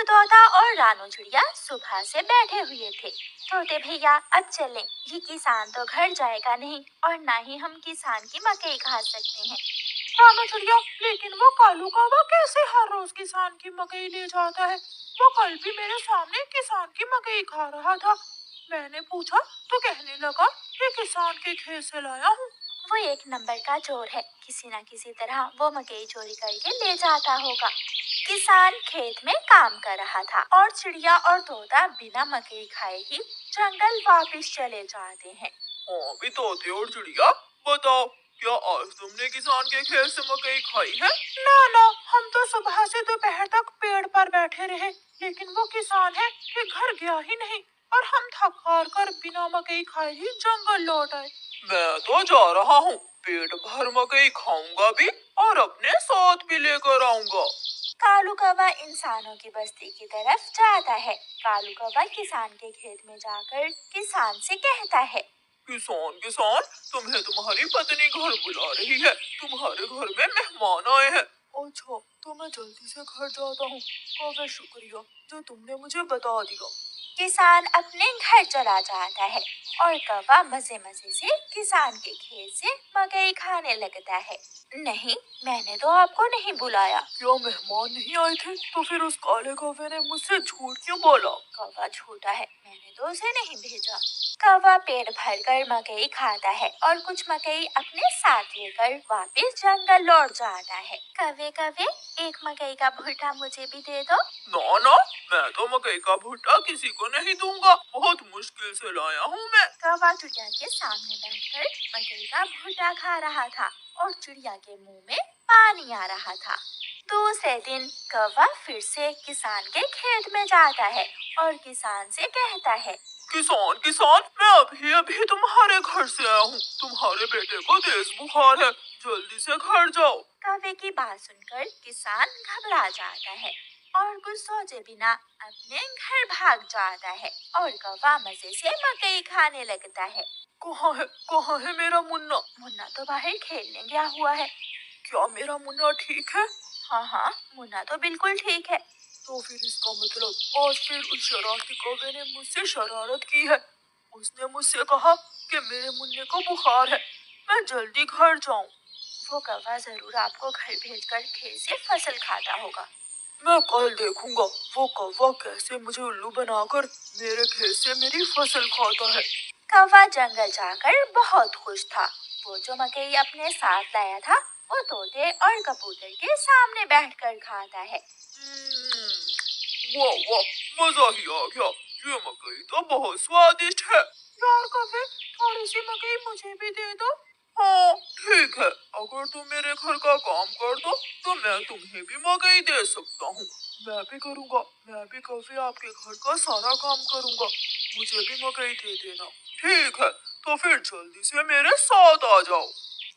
कालू तोता और रानू चिड़िया सुबह से बैठे हुए थे। तोते भैया अब चलें, ये किसान तो घर जाएगा नहीं और ना ही हम किसान की मकई खा सकते हैं। रानू चिड़िया, लेकिन वो कालू कौवा कैसे हर रोज किसान की मकई ले जाता है? वो कल भी मेरे सामने किसान की मकई खा रहा था। मैंने पूछा तो कहने लगा ये किसान के खेत से लाया हूँ। वो एक नंबर का चोर है, किसी न किसी तरह वो मकई चोरी करके ले जाता होगा। किसान खेत में काम कर रहा था और चिड़िया और तोता बिना मकई खाए ही जंगल वापस चले जाते हैं। हाँ भी तोते और चिड़िया, बताओ क्या आज तुमने किसान के खेत से मकई खाई है? ना, हम तो सुबह से दोपहर तक पेड़ पर बैठे रहे, लेकिन वो किसान है कि घर गया ही नहीं और हम थक हार कर बिना मकई खाए ही जंगल लौट आए। मैं तो जा रहा हूँ, पेट भर मकई खाऊंगा भी और अपने साथ भी लेकर आऊंगा। कालू कौवा इंसानों की बस्ती की तरफ जाता है। कालू कौवा किसान के खेत में जाकर किसान से कहता है, किसान, तुम्हें तुम्हारी पत्नी घर बुला रही है, तुम्हारे घर में मेहमान आए हैं। अच्छा, तो मैं जल्दी से घर जाता हूँ। काफी शुक्रिया जो तुमने मुझे बता दिया। किसान अपने घर चला जाता है और कौवा मजे मजे से किसान के खेत से मकई खाने लगता है। नहीं, मैंने तो आपको नहीं बुलाया। क्या मेहमान नहीं आए थे? तो फिर उस काले कौवे ने मुझसे झूठ क्यों बोला? कौवा झूठा है, मैंने तो उसे नहीं भेजा। कौवा पेट भरकर मकई खाता है और कुछ मकई अपने साथ लेकर वापस जंगल लौट जाता है। कौवे कौवे, एक मकई का भुट्टा मुझे भी दे दो। ना, मैं तो मकई का भुट्टा किसी को नहीं दूंगा, बहुत मुश्किल से लाया हूँ मैं। कौवा चिड़िया के सामने बैठकर मकई का भुट्टा खा रहा था और चिड़िया के मुंह में पानी आ रहा था। दूसरे दिन कौवा फिर से किसान के खेत में जाता है और किसान से कहता है, किसान, मैं अभी तुम्हारे घर से आया हूँ, तुम्हारे बेटे को तेज बुखार है, जल्दी से घर जाओ। कौवे की बात सुनकर किसान घबरा जाता है और कुछ सोचे बिना अपने घर भाग जाता है और कौवा मजे से मकई खाने लगता है। कहाँ है मेरा मुन्ना? मुन्ना तो बाहर खेलने गया हुआ है। क्या मेरा मुन्ना ठीक है? हाँ, मुन्ना तो बिल्कुल ठीक है। तो फिर इसका मतलब आज फिर उस शरारती कौवे ने मुझसे शरारत की है। उसने मुझसे कहा कि मेरे मुन्ने को बुखार है, मैं जल्दी घर जाऊं। वो कौवा जरूर आपको घर भेजकर खेत से फसल खाता होगा। मैं कल देखूंगा वो कौवा कैसे मुझे उल्लू बनाकर मेरे खेत से मेरी फसल खाता है। कौवा जंगल जाकर बहुत खुश था। वो जो मकई अपने साथ लाया था वो तोते और कबूतर के सामने बैठकर खाता है। वाह, मजा ही आ गया, ये मकई तो बहुत स्वादिष्ट है। यार कौवे, थोड़ी सी मकई मुझे भी दे दो। हाँ ठीक है, अगर तुम मेरे घर का काम कर दो तो मैं तुम्हें भी मकई दे सकता हूँ। मैं भी करूँगा, मैं भी कभी आपके घर का सारा काम करूँगा, मुझे भी मकई दे देना। ठीक है, तो फिर जल्दी से मेरे साथ आ जाओ।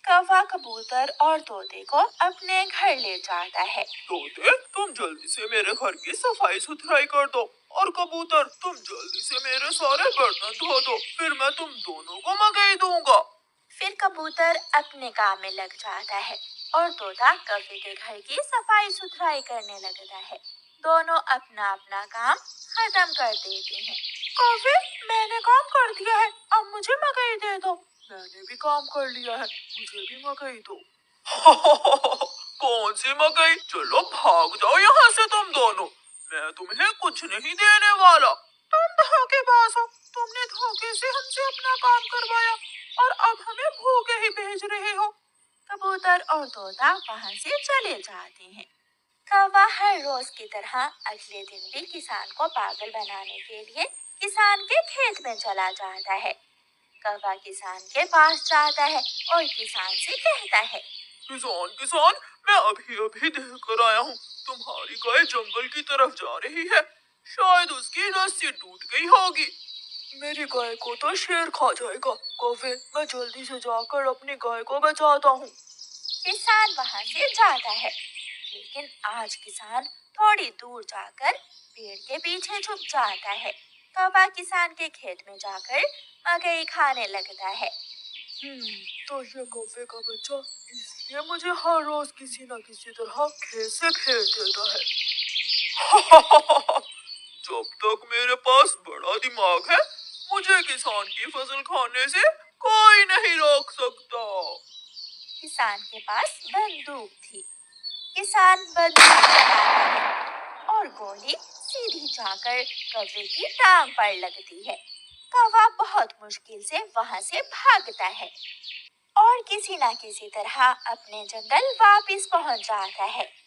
कौवा कबूतर और तोते को अपने घर ले जाता है। तोते, तुम जल्दी से मेरे घर की सफाई सुथराई कर दो और कबूतर तुम जल्दी से मेरे सारे बर्तन धो दो, फिर मैं तुम दोनों को मकई दूंगा। फिर कबूतर अपने काम में लग जाता है और तोता कौवे के घर की सफाई सुथराई करने लगता है। दोनों अपना अपना काम खत्म कर देते हैं। कौवे, मैंने काम कर दिया है, अब मुझे मकई दे दो। मैंने भी काम कर लिया है, मुझे भी मकई दो। कौन सी मकई? चलो भाग जाओ यहाँ से तुम दोनों, मैं तुम्हें कुछ नहीं देने वाला। तुम धोखेबाज हो, तुमने धोखे से हमसे अपना काम करवाया और अब हमें भूखे ही भेज रहे हो। कबूतर और तोता वहाँ से चले जाते हैं। कौवा हर रोज की तरह अगले दिन भी किसान को पागल बनाने के लिए किसान के खेत में चला जाता है। कौवा किसान के पास जाता है और किसान से कहता है, किसान, मैं अभी देख कर आया हूँ, तुम्हारी गाय जंगल की तरफ जा रही है, शायद उसकी रस्सी टूट गई होगी। मेरी गाय को तो शेर खा जाएगा। कौवे, मैं जल्दी से जाकर अपनी गाय को बचाता हूँ। किसान वहाँ से जाता है, लेकिन आज किसान थोड़ी दूर जाकर पेड़ के पीछे छुप जाता है। कौवा किसान के खेत में जाकर मकई खाने लगता है। तो ये कौवे का बच्चा इसलिए मुझे हर रोज किसी न किसी तरह खेत से खेल देता है। जब तक मेरे पास बड़ा दिमाग है, मुझे किसान की फसल खाने से कोई नहीं रोक सकता। किसान के पास बंदूक थी। किसान बंदूक चलाता है और गोली सीधी जाकर कौवे की टांग पर लगती है। कौवा बहुत मुश्किल से वहां से भागता है और किसी न किसी तरह अपने जंगल वापस पहुंच जाता है।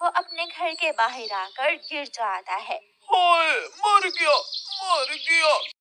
वो अपने घर के बाहर आकर गिर जाता है। हाय, मर गया, मर गया।